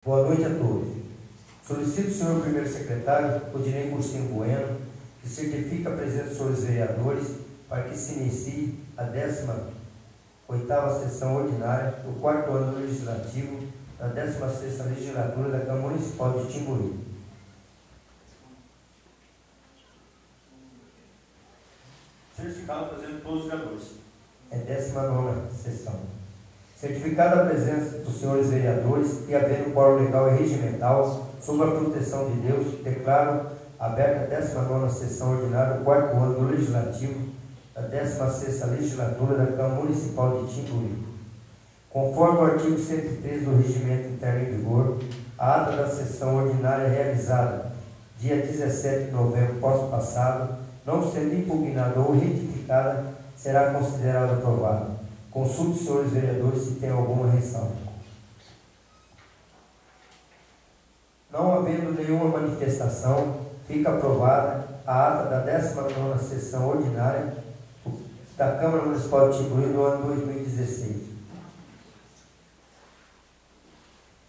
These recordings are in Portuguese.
Boa noite a todos. Solicito ao senhor primeiro secretário, Odinei Cursinho Bueno, que certifique a presença dos senhores vereadores para que se inicie a 18ª sessão ordinária do 4º ano legislativo da 16ª legislatura da Câmara Municipal de Timbuí. Certificado a presença de todos os vereadores. É 19ª sessão. Certificada a presença dos senhores vereadores e havendo quórum legal e regimental, sob a proteção de Deus, declaro aberta a 19ª sessão ordinária do 4º ano do Legislativo da 16ª Legislatura da Câmara Municipal de Timbuí. Conforme o artigo 103 do Regimento Interno em vigor, a ata da sessão ordinária realizada dia 17 de novembro passado, não sendo impugnada ou retificada, será considerada aprovada. Consulte os senhores vereadores se tem alguma ressalva. Não havendo nenhuma manifestação, fica aprovada a ata da 19ª sessão ordinária da Câmara Municipal de Timbuí do ano 2016.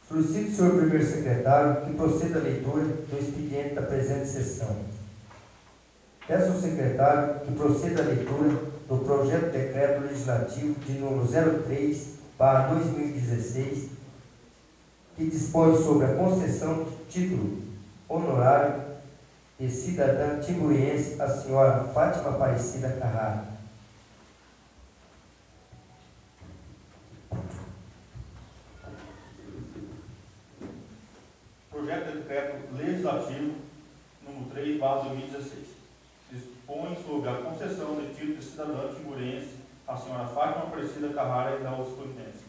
Solicito ao senhor primeiro secretário que proceda a leitura do expediente da presente sessão. Peço ao secretário que proceda a leitura do projeto de decreto legislativo de número 03/2016, que dispõe sobre a concessão do título honorário de cidadã timbuiense à senhora Fátima Aparecida Carrara. Projeto de decreto legislativo número 3/2016. Dispõe sobre a concessão de título de cidadã timburense à senhora Fátima Aparecida Carrara e da outra providência.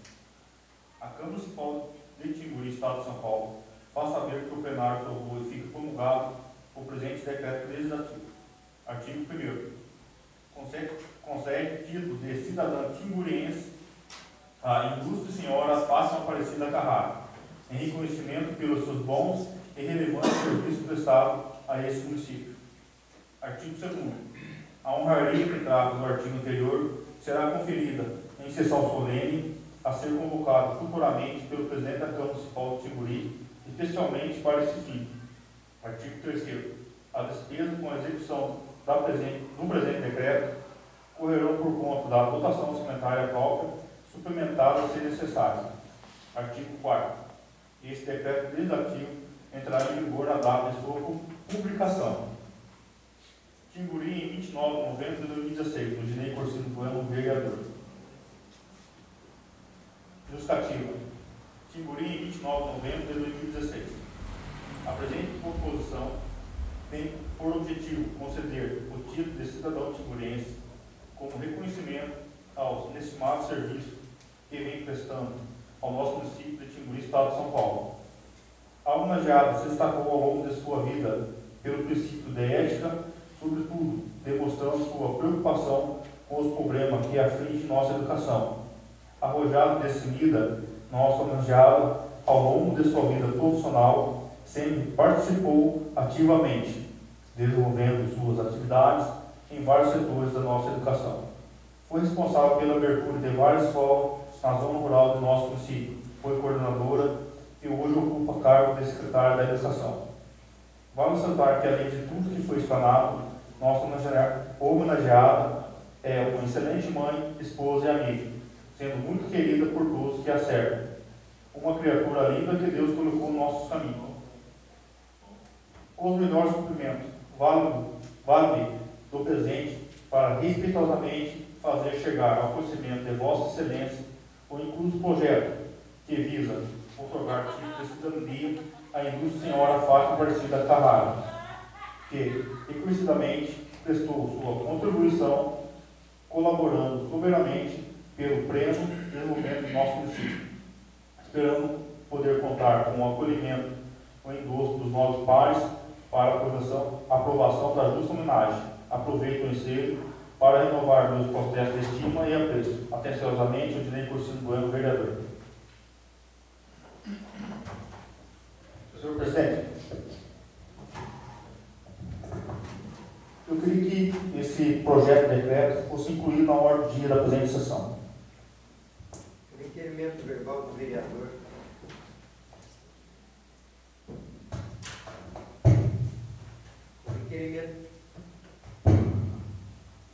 A Câmara Municipal de Timbuí, Estado de São Paulo, faz saber que o plenário aprovou e fica promulgado o presente decreto legislativo. Artigo 1º. Concede título de cidadã timburense à ilustre senhora Fátima Aparecida Carrara, em reconhecimento pelos seus bons e relevantes serviços prestados a esse município. Artigo 2º. A honraria que trata do artigo anterior será conferida em sessão solene a ser convocada futuramente pelo presidente da Câmara Municipal de Timbuí, especialmente para esse fim. Artigo 3º. A despesa com a execução do presente decreto correrão por conta da dotação orçamentária própria, suplementada se necessário. Artigo 4º. Este decreto legislativo entrará em vigor na data de sua publicação. Timbuí, em 29 de novembro de 2016, Odinei Cursinho Bueno, vereador. Justificativa. Timbuí, em 29 de novembro de 2016. A presente proposição tem por objetivo conceder o título de cidadão timburense como reconhecimento aos inestimáveis serviços que vem prestando ao nosso município de Timbuí, Estado de São Paulo. A homenageada se destacou ao longo de sua vida pelo princípio de ética, sobretudo demonstrando sua preocupação com os problemas que afligem nossa educação. Arrojada e decidida, nossa homenageada, ao longo de sua vida profissional, sempre participou ativamente, desenvolvendo suas atividades em vários setores da nossa educação. Foi responsável pela abertura de várias escolas na zona rural do nosso município. Foi coordenadora e hoje ocupa cargo de secretária da Educação. Vale ressaltar que, além de tudo que foi explanado, nossa homenageada é uma excelente mãe, esposa e amiga, sendo muito querida por todos que a servem. Uma criatura linda que Deus colocou no nosso caminho. Os melhores cumprimentos, vale do presente, para respeitosamente fazer chegar ao conhecimento de Vossa Excelência o incluso projeto que visa otorgar título de cidadania à ilustre senhora Fátima Aparecida Carrara, que reconhecidamente prestou sua contribuição, colaborando soberanamente pelo pleno desenvolvimento do nosso município. Esperando poder contar com o acolhimento e o endosso dos novos pares para a aprovação da justa homenagem. Aproveito o ensejo para renovar meus protestos de estima e apreço. Atenciosamente, Odinei Cursinho Bueno, vereador. Senhor presidente, eu queria que esse projeto de decreto fosse incluído na ordem do dia da presente sessão. Requerimento verbal do vereador.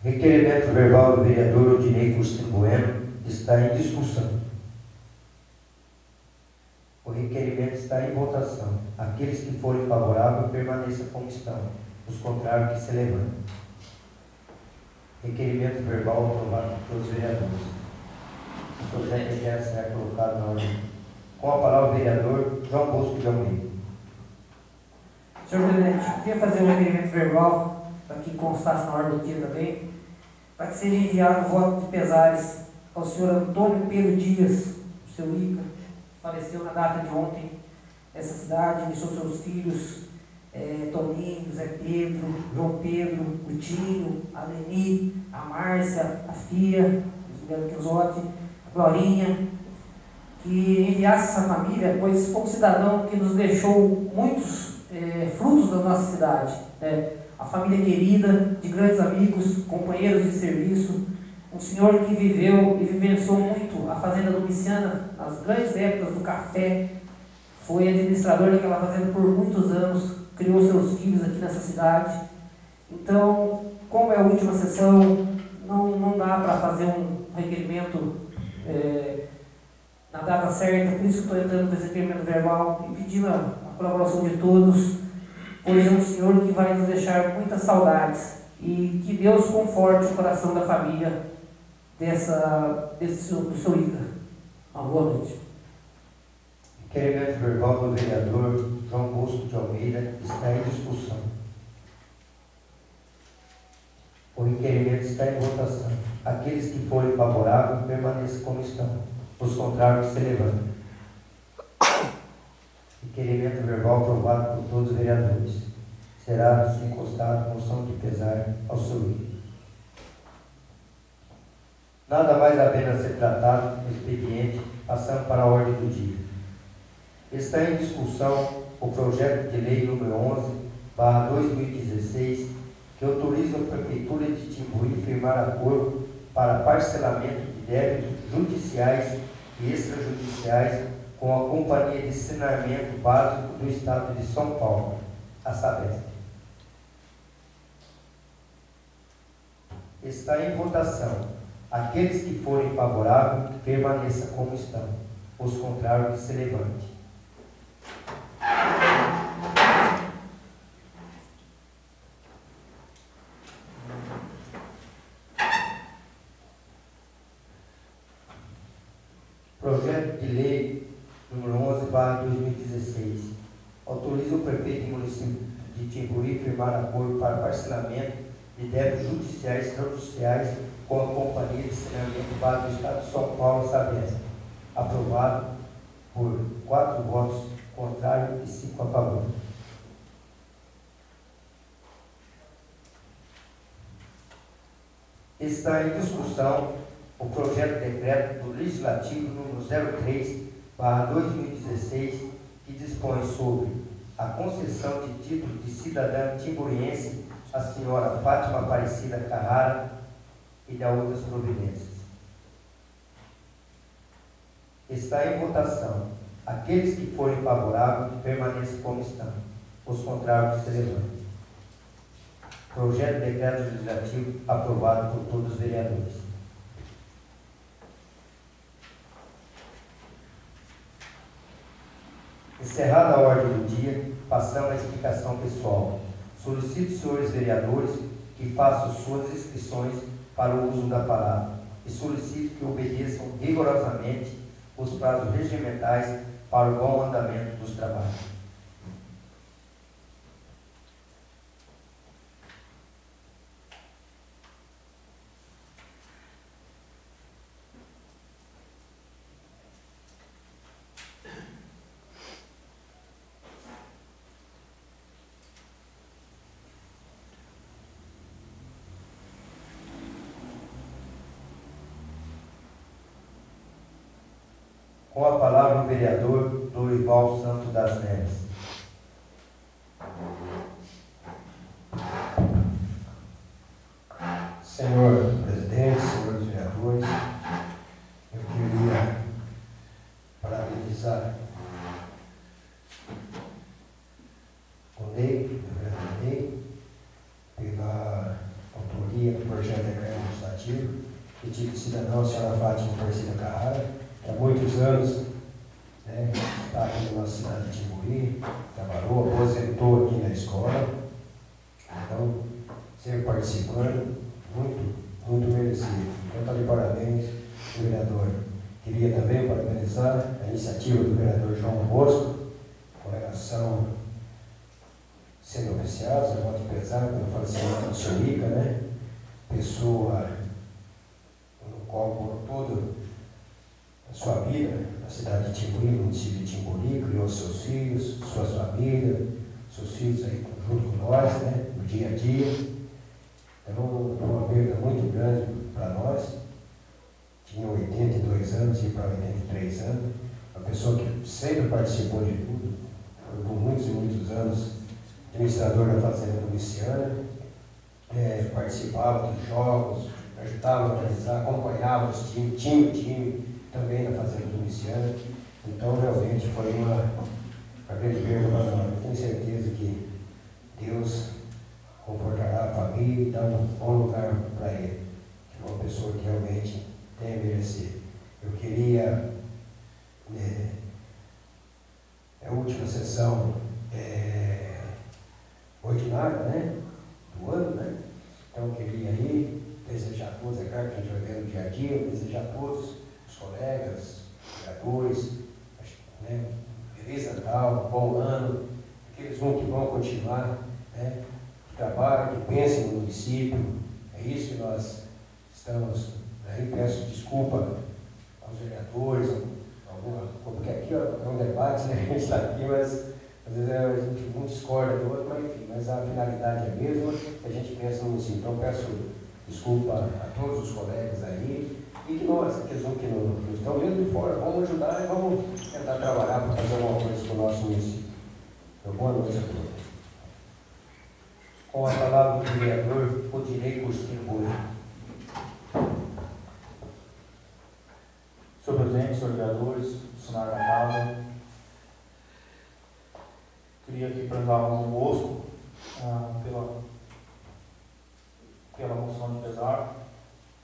Requerimento verbal do vereador Odinei Cursino Bueno está em discussão. O requerimento está em votação. Aqueles que forem favoráveis permaneçam como estão. Os contrários que se levantem. Requerimento verbal aprovado pelos vereadores. O projeto requer ser colocado na ordem. Com a palavra o vereador João Bosco de Almeida. Senhor presidente, eu queria fazer um requerimento verbal para que constasse na ordem do dia também, para que seja enviado o voto de pesares ao senhor Antônio Pedro Dias, o seu Ica, faleceu na data de ontem nessa cidade, deixou seus filhos, Toninho, Zé Pedro, João Pedro, o Tinho, a Leni, a Márcia, a Fia, o Quinzotti, a Glorinha, que enviasse essa família, pois foi um cidadão que nos deixou muitos frutos da nossa cidade. A família querida, de grandes amigos, companheiros de serviço, um senhor que viveu e vivenciou muito a fazenda domiciana nas grandes épocas do café, foi administrador daquela fazenda por muitos anos, criou seus filhos aqui nessa cidade. Então, como é a última sessão, não dá para fazer um requerimento na data certa, por isso que estou entrando com esse requerimento verbal e pedindo a colaboração de todos, pois é um senhor que vai nos deixar muitas saudades e que Deus conforte o coração da família do seu Ica. Uma boa noite. Requerimento verbal do vereador João Bosco de Almeida está em discussão. O requerimento está em votação. Aqueles que forem favoráveis permaneçam como estão. Os contrários se levantem. Requerimento verbal aprovado por todos os vereadores. Será encostado moção de pesar ao seu líder. Nada mais apenas ser tratado no expediente, passando para a ordem do dia. Está em discussão o projeto de lei número 11/2016, que autoriza a Prefeitura de Timbuí firmar acordo para parcelamento de débitos judiciais e extrajudiciais com a Companhia de Saneamento Básico do Estado de São Paulo, a Sabesp. Está em votação. Aqueles que forem favoráveis, permaneçam como estão. Os contrários, que se levante. Projeto de lei número 11/2016 autoriza o prefeito do município de Timbuí firmar acordo para parcelamento de débitos judiciais e extrajudiciais com a Companhia de Saneamento Básico do Estado de São Paulo, Sabesp. Aprovado por 4 votos contrários e 5 a favor. Está em discussão o projeto de decreto do Legislativo número 03/2016, que dispõe sobre a concessão de título de cidadã timburiense à senhora Fátima Aparecida Carrara e de outras providências. Está em votação. Aqueles que forem favoráveis, permaneçam como estão. Os contrários, se levantem. Projeto de decreto legislativo aprovado por todos os vereadores. Encerrada a ordem do dia, passamos à explicação pessoal. Solicito, senhores vereadores, que façam suas inscrições para o uso da palavra e solicito que obedeçam rigorosamente os prazos regimentais para o bom andamento dos trabalhos. Com a palavra o vereador Dorival Santos das Neves. Senhor presidente, senhores vereadores, eu queria parabenizar o Ney, o vereador Ney, cidadão, a senhora Fátima Aparecida Carrara, que há muitos anos, né, está aqui na nossa cidade de Timburi, trabalhou, aposentou aqui na escola. Então, sempre participando, muito merecido. Então, está de parabéns, vereador. Queria também parabenizar a iniciativa do vereador João Bosco, com relação sendo oficiados, eu voto pesar pelo falecimento do senhor Ica, né? Pessoa no qual por toda a sua vida, na cidade de Timburi, no município de Timburi, criou seus filhos, suas famílias, seus filhos aí junto com nós, né? No dia a dia. Então, uma perda muito grande para nós. Tinha 82 anos e para 83 anos. Uma pessoa que sempre participou de tudo, foi por muitos e muitos anos administrador da Fazenda Domiciana, participava dos jogos, ajudava a organizar, acompanhava os times, tinha o time também na Fazenda Domiciana. Então, realmente foi uma grande perda para nós. Eu tenho certeza que Deus confortará a família e dar um bom lugar para ele, que é uma pessoa que realmente tem a merecer. Eu queria, a última sessão ordinária, né, do ano, né? Então eu queria aí desejar a todos, é claro que a gente vai ver no dia a dia, desejar a todos os colegas, vereadores, né, feliz Natal, um bom ano, aqueles que vão continuar, né, que trabalham, que pensem no município. É isso que nós estamos aí. Peço desculpa aos vereadores, porque aqui é um debate, né, a gente está aqui, mas às vezes a gente não discorda do outro, mas enfim, mas a finalidade é a mesma, a gente pensa no município. Então peço desculpa a todos os colegas aí, e que nós, aqueles que não estão mesmo de fora, vamos ajudar e vamos tentar trabalhar para fazer alguma coisa com o nosso município. Então, boa noite a todos. Com a palavra do vereador Odirei Cursinho. Senhor presidente, senhores vereadores, funcionários da casa, queria aqui apresentar o João Bosco pela moção de pesar.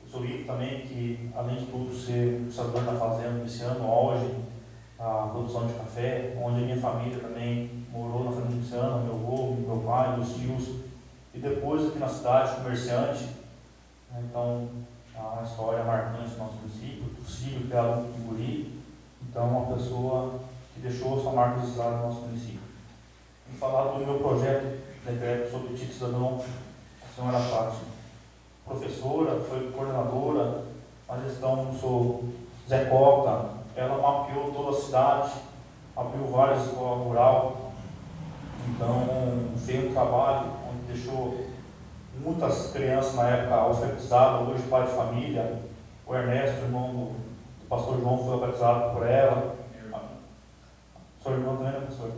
O senhor Ico também, que além de tudo ser administrador da fazenda iniciando hoje a produção de café, onde a minha família também morou na fazenda iniciando, meu avô, meu pai, meus tios, e depois aqui na cidade, comerciante. Então, uma história marcante do nosso município, possível criado no Timburi. Então, uma pessoa que deixou sua marca registrada no nosso município. E falar do meu projeto de decreto sobre o título cidadão, a senhora Fátima, professora, foi coordenadora na gestão do senhor Zé Cota. Ela mapeou toda a cidade, abriu várias escolas rurais. Então, fez um trabalho onde deixou muitas crianças na época alfabetizadas, hoje pai de família. O Ernesto, irmão do pastor João, foi alfabetizado por ela. Seu irmão também, né, professor?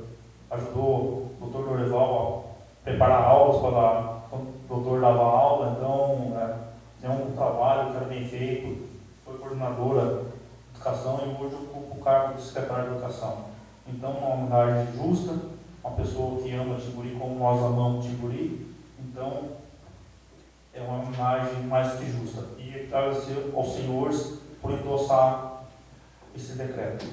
Ajudou o doutor Dorival a preparar aulas para o doutor dava aula. Então, é um trabalho que era bem feito. Foi coordenadora de educação e hoje ocupa o cargo de secretário de educação. Então, uma homenagem justa, uma pessoa que ama Timburi como nós amamos Timburi. Então, é uma homenagem mais que justa. E agradecer aos senhores por endossar esse decreto.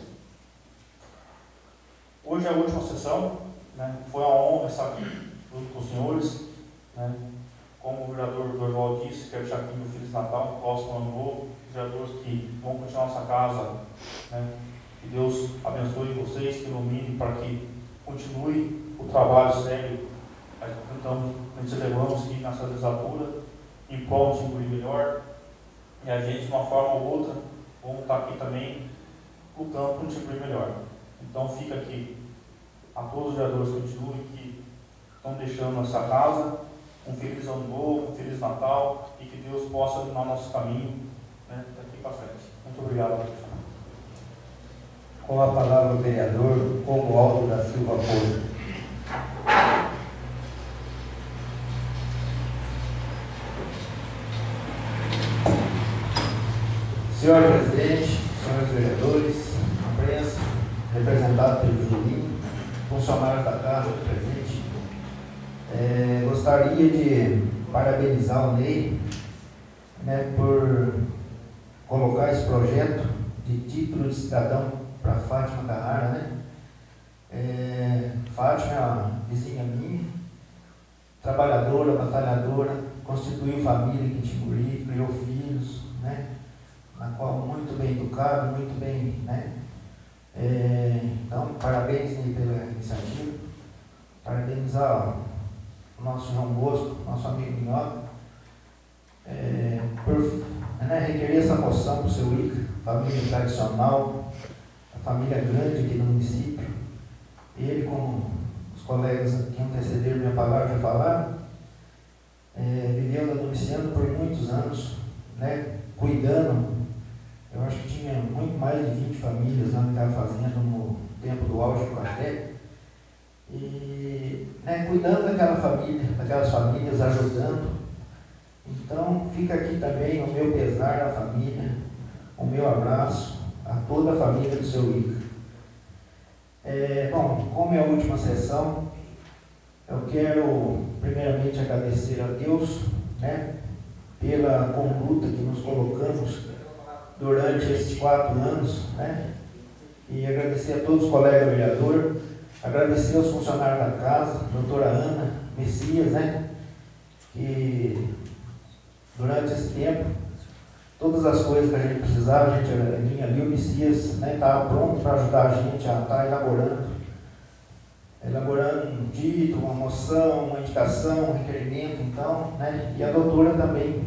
Hoje é a última sessão, né? Foi uma honra estar aqui junto com os senhores, né? Como o vereador Dorival disse, quero deixar aqui meu Feliz Natal, próximo ano novo, os vereadores que vão continuar nossa casa, né? Que Deus abençoe vocês, que ilumine para que continue o trabalho sério. Então, nós celebramos aqui nessa legislatura em prol de Timburi melhor, e a gente, de uma forma ou outra, vamos estar aqui também lutando por um Timburi melhor. Então fica aqui a todos os vereadores que continuem, que estão deixando essa casa, um feliz ano novo, um feliz Natal, e que Deus possa iluminar nosso caminho, né, daqui para frente. Muito obrigado, professor. Com a palavra o vereador Romualdo da Silva Couto. Senhor presidente, senhores vereadores, imprensa, representado pelo Juninho, funcionários da casa presente, gostaria de parabenizar o Ney, né, por colocar esse projeto de título de cidadão para Fátima Carrara, né? Fátima é uma vizinha minha, trabalhadora, batalhadora, constituiu família aqui em Timburi, criou filhos, né? Na qual muito bem educado, muito bem, né? Então, parabéns aí pela iniciativa, parabenizar o nosso João Bosco, nosso amigo Minhoca, por requerer essa moção para o seu Ica, família tradicional, a família grande aqui no município. Ele, como os colegas que antecederam minha palavra já falaram, viveu na Domiciana por muitos anos, né, cuidando. Eu acho que tinha muito mais de 20 famílias lá naquela fazenda no tempo do auge do café. E cuidando daquela família, daquelas famílias, ajudando. Então, fica aqui também o meu pesar à família, o meu abraço a toda a família do seu Ica. Bom, como é a última sessão, eu quero primeiramente agradecer a Deus, né, pela conduta que nos colocamos durante esses 4 anos, né, e agradecer a todos os colegas vereadores, agradecer aos funcionários da casa, doutora Ana, Messias, né, que durante esse tempo, todas as coisas que a gente precisava, a gente vinha ali, o Messias estava pronto para ajudar a gente a estar elaborando um título, uma moção, uma indicação, um requerimento, então, né, e a doutora também,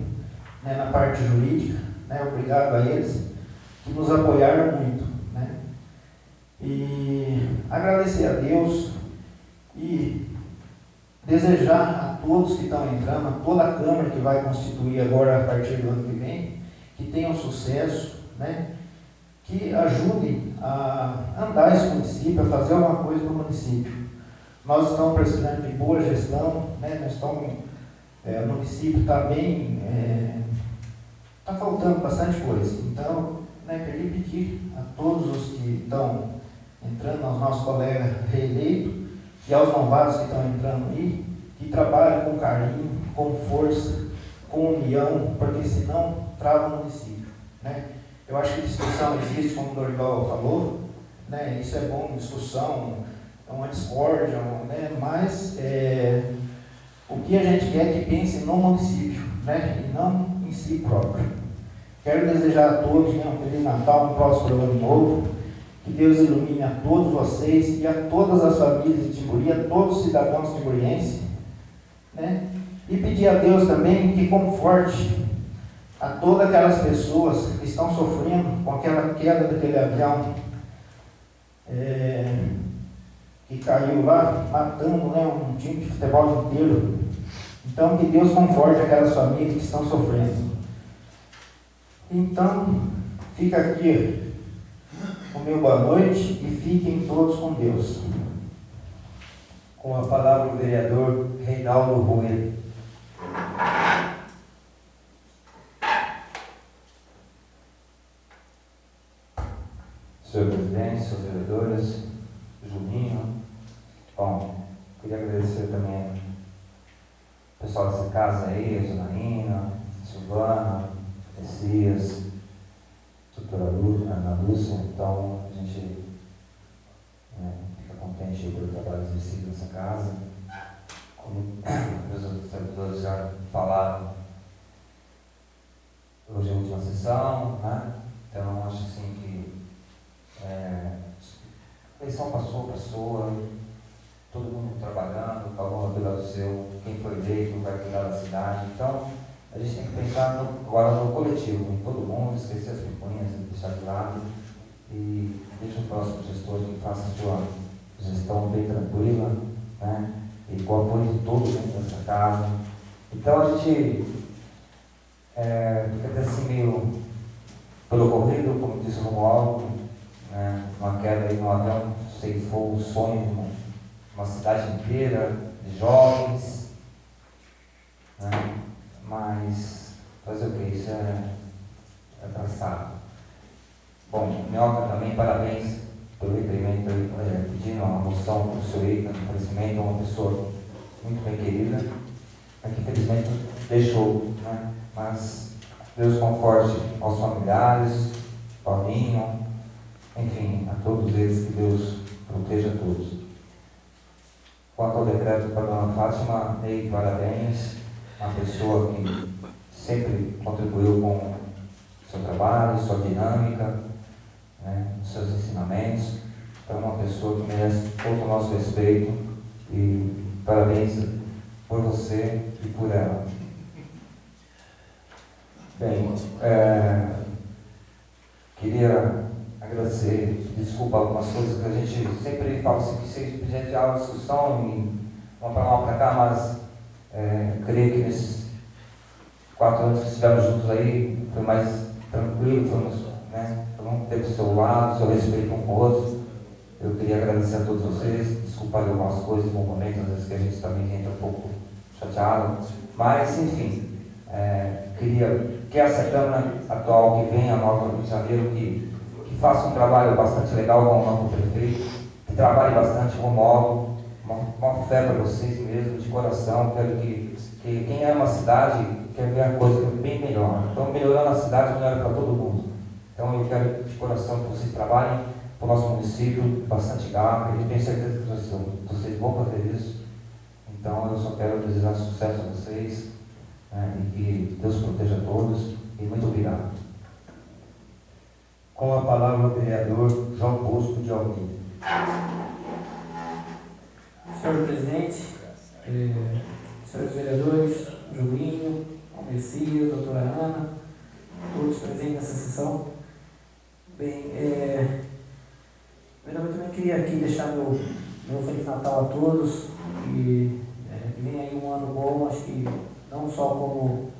né, na parte jurídica, né, obrigado a eles, que nos apoiaram muito, né, e agradecer a Deus e desejar a todos que estão entrando, a toda a Câmara que vai constituir agora a partir do ano que vem, que tenham sucesso, né, que ajudem a andar esse município, a fazer alguma coisa no município. Nós estamos precisando de boa gestão, né, nós estamos, o município está bem, está faltando bastante coisa. Então, queria pedir a todos os que estão entrando, aos nossos colegas reeleitos e aos novatos que estão entrando aí, que trabalhem com carinho, com força, com união, porque senão trava o município, né? Eu acho que discussão existe, como o Dorival falou, né? Isso é bom, discussão, é uma discórdia, né? Mas o que a gente quer é que pense no município, né? E não em si próprio. Quero desejar a todos, né, um Feliz Natal, um próximo ano novo, que Deus ilumine a todos vocês e a todas as famílias de Timburi, a todos os cidadãos timburienses, né? E pedir a Deus também que conforte a todas aquelas pessoas que estão sofrendo com aquela queda daquele avião que caiu lá, matando, né, um time de futebol inteiro. Então, que Deus conforte aquelas famílias que estão sofrendo. Então, fica aqui o meu boa noite e fiquem todos com Deus. Com a palavra o vereador Reinaldo Rui. Senhor presidente, senhores vereadores, Juninho, bom, queria agradecer também o pessoal dessa casa aí, a Janaína, Silvana, Messias, doutora Ana Lúcia. Então a gente fica contente pelo trabalho exercido nessa casa. Como os outros servidores já falaram, hoje é a última sessão, né? Então acho assim que a eleição passou, todo mundo trabalhando, falando pelo seu, quem foi eleito, vai cuidar da cidade. Então a gente tem que pensar agora no coletivo, em todo mundo, esquecer as picuinhas, deixar de lado e deixa o próximo gestor que faça a sua gestão bem tranquila, né? E com o apoio de todos dentro dessa casa. Então a gente fica até assim meio pelo corrido, como disse o Romualdo, né? Uma queda aí no avião ceifou o sonho de uma cidade inteira, de jovens, né? Mas fazer o que? Isso é traçado. Bom, Minhoca também, parabéns pelo requerimento aí, pedindo uma moção para o seu Ica, no oferecimento, uma pessoa muito bem querida, mas que infelizmente deixou, né? Mas Deus conforte aos familiares, Paulinho, enfim, a todos eles, que Deus proteja a todos. Quanto ao decreto para a dona Fátima, Ney, parabéns, uma pessoa que sempre contribuiu com o seu trabalho, sua dinâmica, né, os seus ensinamentos. Então, uma pessoa que merece todo o nosso respeito e parabéns por você e por ela. Bem, queria agradecer, desculpa algumas coisas que a gente sempre fala assim, que sempre a gente há uma discussão e uma para lá para cá, mas creio que nesses 4 anos que estivemos juntos aí, foi mais tranquilo, fomos, né, vamos ter o seu lado, o seu respeito um com o outro. Eu queria agradecer a todos vocês, desculpar algumas coisas, alguns momentos, às vezes que a gente também entra um pouco chateado, mas enfim, queria que essa Câmara atual que vem, a nova Rio de Janeiro, que faça um trabalho bastante legal com o novo prefeito, que trabalhe bastante com o modo, uma fé para vocês mesmo, de coração. Quero que quem ama a cidade quer ver a coisa bem melhor. Então, melhorando a cidade, melhora para todo mundo. Então, eu quero de coração que vocês trabalhem para o nosso município, bastante garra, e tenho certeza que vocês vão fazer isso. Então, eu só quero desejar sucesso a vocês, né, e que Deus proteja todos, e muito obrigado. Com a palavra o vereador João Bosco de Almeida. Senhor presidente, senhores vereadores, Julinho, Almecias, doutora Ana, todos presentes nessa sessão. Bem, primeiramente eu também queria aqui deixar meu Feliz Natal a todos, e que venha aí um ano bom, acho que não só como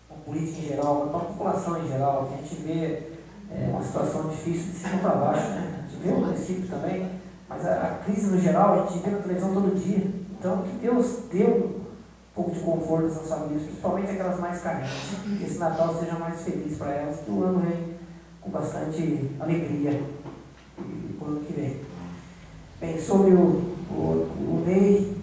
a política em geral, mas para a população em geral, que a gente vê uma situação difícil de cima para baixo, né? A gente vê o município também, mas a crise no geral a gente vê na televisão todo dia. Então, que Deus dê um pouco de conforto às famílias, principalmente aquelas mais carentes, que esse Natal seja mais feliz para elas, que o ano vem com bastante alegria para o ano que vem. Bem, sobre o Ney,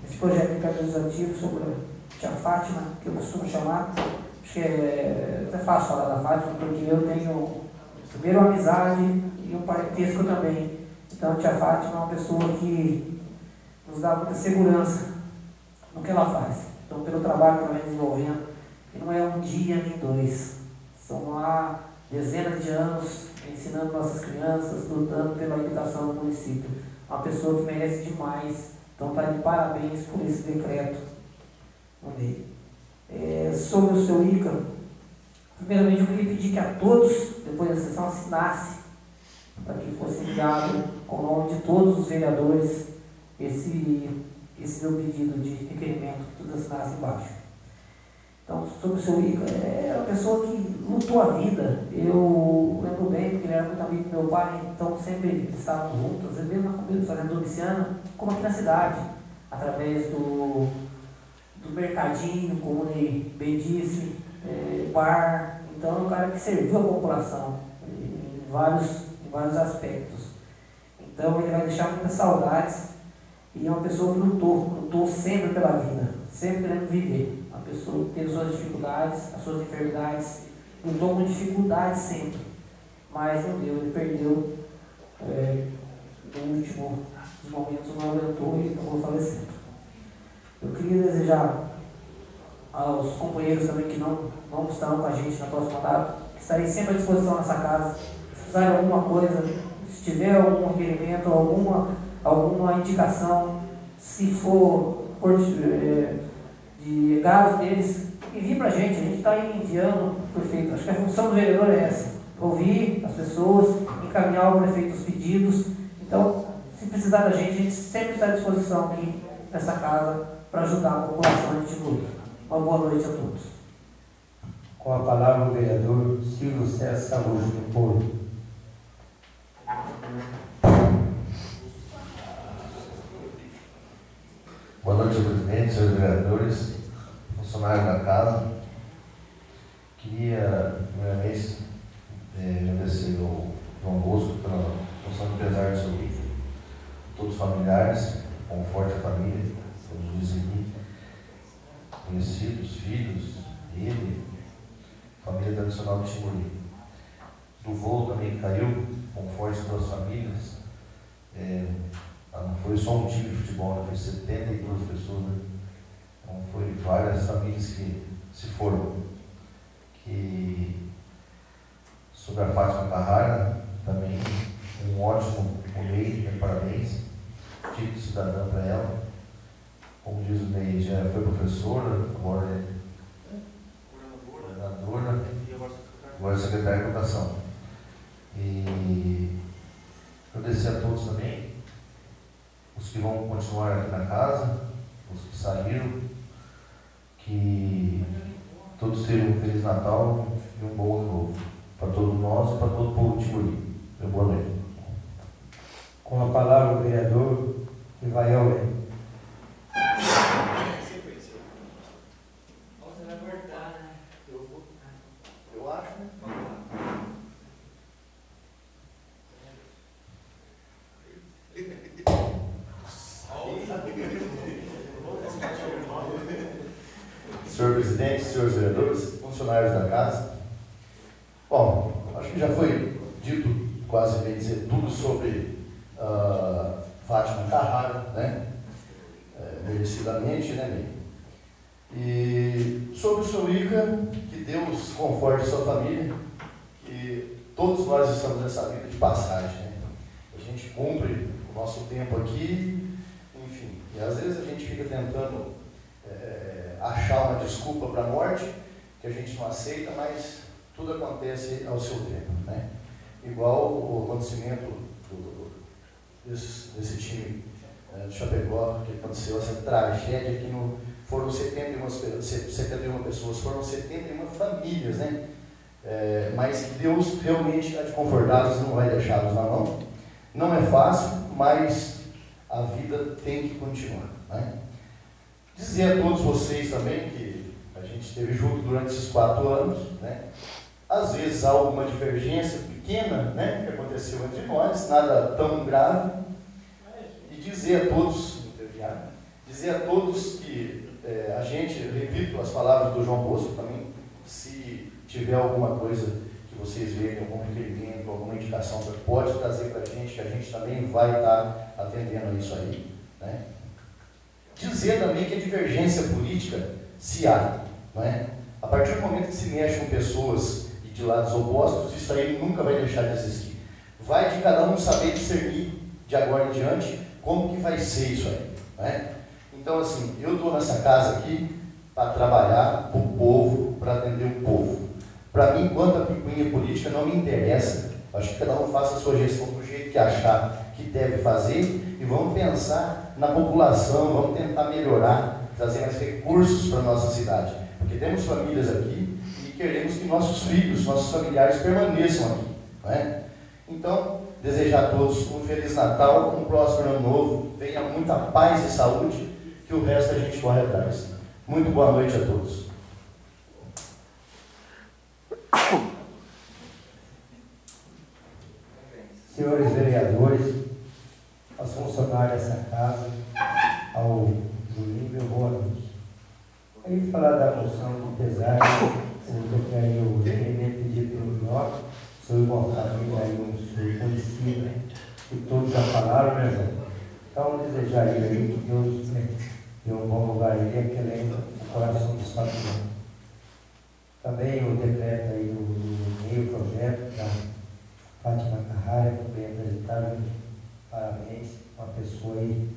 esse projeto de legislativo sobre a tia Fátima, que eu costumo chamar, acho que é até fácil falar da Fátima, porque eu tenho primeiro uma amizade e um parentesco também. Então, a tia Fátima é uma pessoa que nos dá muita segurança no que ela faz. Então, pelo trabalho que ela vem desenvolvendo, que não é um dia nem 2, são lá dezenas de anos ensinando nossas crianças, lutando pela educação do município. Uma pessoa que merece demais. Então, está de parabéns por esse decreto. Sobre o seu Ícaro, primeiramente eu queria pedir que a todos, depois da sessão, assinasse, para que fosse enviado com o nome de todos os vereadores esse meu pedido de requerimento, que todos assinassem embaixo. Então, sobre o seu Ícaro, é uma pessoa que lutou a vida. Eu lembro bem, porque ele era muito amigo do meu pai, então sempre estávamos juntos, às vezes mesmo na comida fazendo domiciana, como aqui na cidade, através do mercadinho, como ele bem disse, bar. Então, é um cara que serviu a população em vários aspectos. Então, ele vai deixar muitas saudades, e é uma pessoa que lutou sempre pela vida, sempre querendo viver. Uma pessoa que teve suas dificuldades, as suas enfermidades, lutou com dificuldades sempre, mas não deu, ele perdeu no último dos momentos, não aguentou e acabou falecendo. Eu queria desejar aos companheiros também que não estarão com a gente na próxima data, que estarei sempre à disposição nessa casa. Se precisarem alguma coisa, se tiver algum requerimento, alguma indicação, se for de dados deles, envie para a gente está aí enviando o prefeito. Acho que a função do vereador é essa, ouvir as pessoas, encaminhar ao prefeito os pedidos. Então, se precisar da gente sempre está à disposição aqui nessa casa para ajudar a população de Timbuí. Uma boa noite a todos. Com a palavra o vereador Silvio César Araújo do Porto. Boa noite, presidente, senhores vereadores, funcionários da casa. Queria, primeiramente, agradecer ao João Bosco pela função de pesar do seu filho, todos os familiares, conforte a família, todos os aqui, conhecidos, filhos, ele, família tradicional de Timburi. Do voo também que caiu, conforte para as famílias. Não foi só um time de futebol, né? Foi 72 pessoas, né? Então foi várias famílias que se foram. Sobre a Fátima Carrara, também um ótimo Ney, parabéns, título cidadã para ela. Como diz o Ney, já foi professora, agora é coordenadora, agora é secretária de Educação. E agradecer a todos também, os que vão continuar aqui na casa, os que saíram, que todos tenham um Feliz Natal e um bom ano novo para todos nós e para todo o povo de Timburi. Boa noite. Com a palavra o vereador Ivael Leme. Você vai cortar, né? Eu acho, né? Senhor presidente, senhores vereadores, funcionários da casa. Bom, acho que já foi dito, quase bem dizer, tudo sobre Fátima Carrara, né? Merecidamente, né, Ney? E sobre o seu Ica, que Deus conforte a sua família, que todos nós estamos nessa vida de passagem, né? A gente cumpre o nosso tempo aqui, enfim, e às vezes a gente fica tentando achar uma desculpa para a morte, que a gente não aceita, mas tudo acontece ao seu tempo, né? Igual o acontecimento desse time de Chapecó, que aconteceu essa tragédia que foram 71 pessoas, foram 71 famílias, né? Mas que Deus realmente há de confortá-los, não vai deixá-los na mão. Não é fácil, mas a vida tem que continuar, né? Dizer a todos vocês também que a gente esteve junto durante esses 4 anos, né? Às vezes há alguma divergência pequena, né, que aconteceu entre nós, nada tão grave, e dizer a todos que a gente, repito as palavras do João Bosco também, se tiver alguma coisa que vocês verem, algum requerimento, alguma indicação, pode trazer para a gente, que a gente também vai estar atendendo a isso aí, né? Dizer também que a divergência política se há, não é? A partir do momento que se mexe com pessoas de lados opostos, isso aí nunca vai deixar de existir. Vai de cada um saber discernir de agora em diante como que vai ser isso aí, né? Então, assim, eu estou nessa casa aqui para trabalhar para o povo, para atender o povo. Para mim, quanto a picuinha política, não me interessa. Acho que cada um faça a sua gestão do jeito que achar que deve fazer e vamos pensar na população, vamos tentar melhorar, trazer mais recursos para a nossa cidade. Porque temos famílias aqui e queremos que nossos filhos, nossos familiares permaneçam aqui, não é? Então, desejar a todos um Feliz Natal, um próspero Ano Novo, venha muita paz e saúde, que o resto a gente corre atrás. Muito boa noite a todos. Senhores vereadores, aos funcionários dessa casa, ao Julinho, eu vou a todos. Aí falar da moção do pesar, o requerimento pedido pelo Jota, sou igual família, aí um senhor conhecido, que todos já falaram, né, João? Então, desejar ele aí que Deus dê um bom lugar a ele, aquele o coração dos patrões. Também o decreto aí do meio projeto da Fátima Carrara, que foi apresentado, parabéns, uma pessoa aí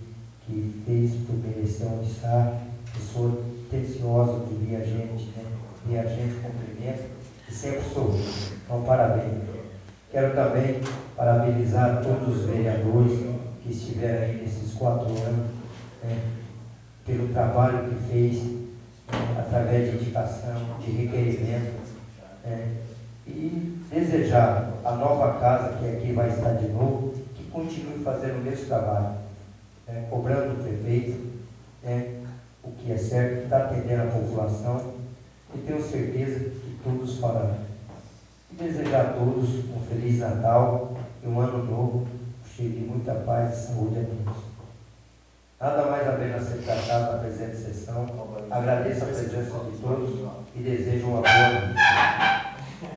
que fez por merecer onde está, pessoa atenciosa que via a gente, né? Via a gente cumprimento e sempre sou. Então, parabéns. Quero também parabenizar todos os vereadores que estiveram aí nesses 4 anos, né? Pelo trabalho que fez, né? Através de indicação, de requerimento, né? E desejar a nova casa que aqui vai estar de novo, que continue fazendo o mesmo trabalho, né? Cobrando o prefeito, né? O que é certo, que está atendendo a população, e tenho certeza que todos farão. E desejar a todos um Feliz Natal e um Ano Novo, cheio de muita paz e saúde a todos. Nada mais a pena ser tratado na presente sessão. Agradeço a presença de todos e desejo uma boa noite.